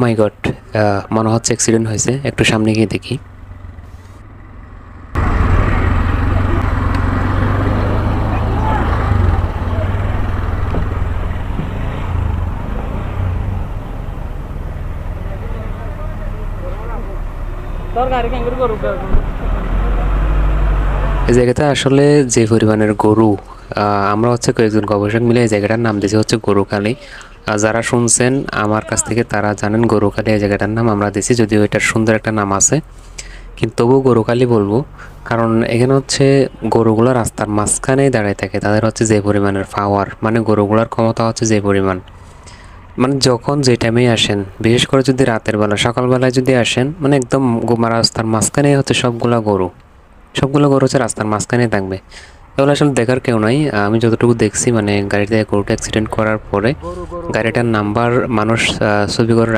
মাই god, মনে হচ্ছে accident হয়েছে, একটু সামনে গিয়ে দেখি। এই জায়গাটা আসলে যে পরিমাণের গরু, আমরা হচ্ছে কয়েকজন গবেষক মিলে এই জায়গাটার নাম দিয়েছি হচ্ছে গরুখালী। যারা শুনছেন আমার কাছ থেকে তারা জানেন গরুখালী এই জায়গাটার নাম আমরা দিয়েছি, যদিও এটার সুন্দর একটা নাম আছে, কিন্তু তবুও গরুখালী বলবো। কারণ এখানে হচ্ছে গরুগুলো রাস্তার মাঝখানেই দাঁড়ায় থাকে, তাদের হচ্ছে যে পরিমাণের পাওয়ার, মানে গরুগুলোর ক্ষমতা হচ্ছে যে পরিমাণ, মানে যখন যে টাইমেই আসেন, বিশেষ করে যদি রাতের বেলা সকালবেলায় যদি আসেন, মানে একদম রাস্তার মাঝখানেই হচ্ছে সবগুলো গরু হচ্ছে রাস্তার মাঝখানেই থাকবে। এগুলো আসলে দেখার কেউ নাই। আমি যতটুকু দেখছি মানে গাড়িতে গরুটা অ্যাক্সিডেন্ট করার পরে গাড়িটার নাম্বার মানুষ ছবি করে